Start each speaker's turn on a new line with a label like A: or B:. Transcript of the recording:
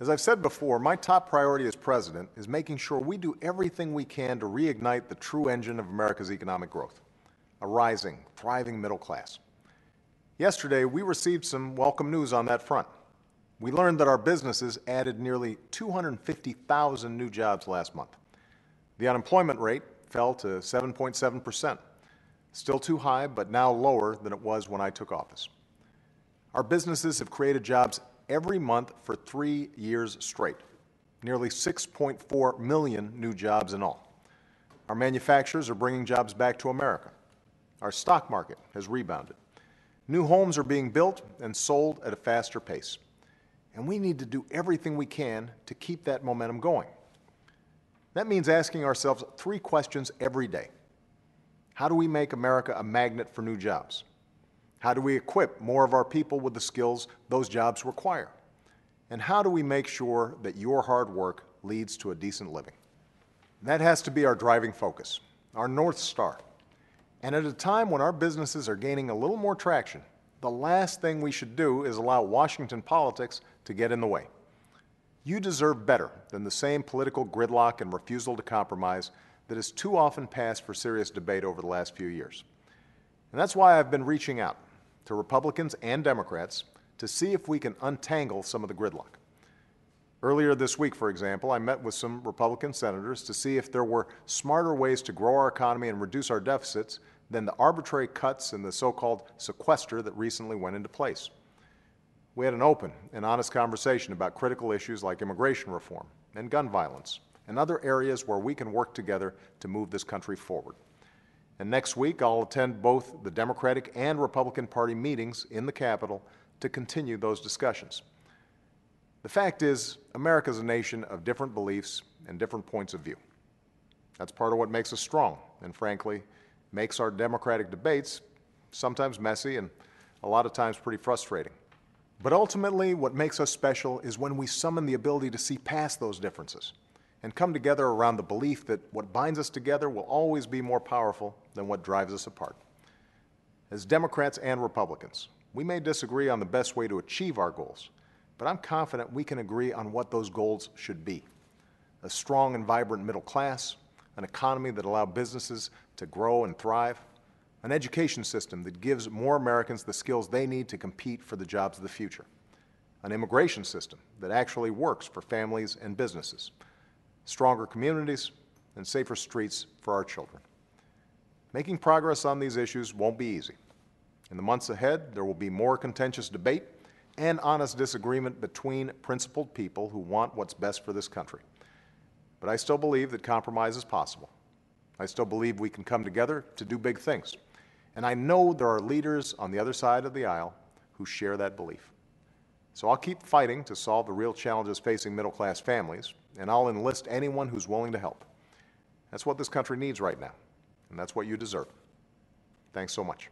A: As I've said before, my top priority as president is making sure we do everything we can to reignite the true engine of America's economic growth, a rising, thriving middle class. Yesterday, we received some welcome news on that front. We learned that our businesses added nearly 250,000 new jobs last month. The unemployment rate fell to 7.7%, still too high, but now lower than it was when I took office. Our businesses have created jobs every month for 3 years straight, nearly 6.4 million new jobs in all. Our manufacturers are bringing jobs back to America. Our stock market has rebounded. New homes are being built and sold at a faster pace. And we need to do everything we can to keep that momentum going. That means asking ourselves 3 questions every day. How do we make America a magnet for new jobs? How do we equip more of our people with the skills those jobs require? And how do we make sure that your hard work leads to a decent living? That has to be our driving focus, our North Star. And at a time when our businesses are gaining a little more traction, the last thing we should do is allow Washington politics to get in the way. You deserve better than the same political gridlock and refusal to compromise that has too often passed for serious debate over the last few years. And that's why I've been reaching out to Republicans and Democrats to see if we can untangle some of the gridlock. Earlier this week, for example, I met with some Republican senators to see if there were smarter ways to grow our economy and reduce our deficits than the arbitrary cuts in the so-called Sequester that recently went into place. We had an open and honest conversation about critical issues like immigration reform and gun violence and other areas where we can work together to move this country forward. And next week, I'll attend both the Democratic and Republican Party meetings in the Capitol to continue those discussions. The fact is, America is a nation of different beliefs and different points of view. That's part of what makes us strong and, frankly, makes our democratic debates sometimes messy and a lot of times pretty frustrating. But ultimately, what makes us special is when we summon the ability to see past those differences and come together around the belief that what binds us together will always be more powerful than what drives us apart. As Democrats and Republicans, we may disagree on the best way to achieve our goals, but I'm confident we can agree on what those goals should be. A strong and vibrant middle class, an economy that allows businesses to grow and thrive, an education system that gives more Americans the skills they need to compete for the jobs of the future, an immigration system that actually works for families and businesses, stronger communities, and safer streets for our children. Making progress on these issues won't be easy. In the months ahead, there will be more contentious debate and honest disagreement between principled people who want what's best for this country. But I still believe that compromise is possible. I still believe we can come together to do big things. And I know there are leaders on the other side of the aisle who share that belief. So I'll keep fighting to solve the real challenges facing middle-class families, and I'll enlist anyone who's willing to help. That's what this country needs right now, and that's what you deserve. Thanks so much.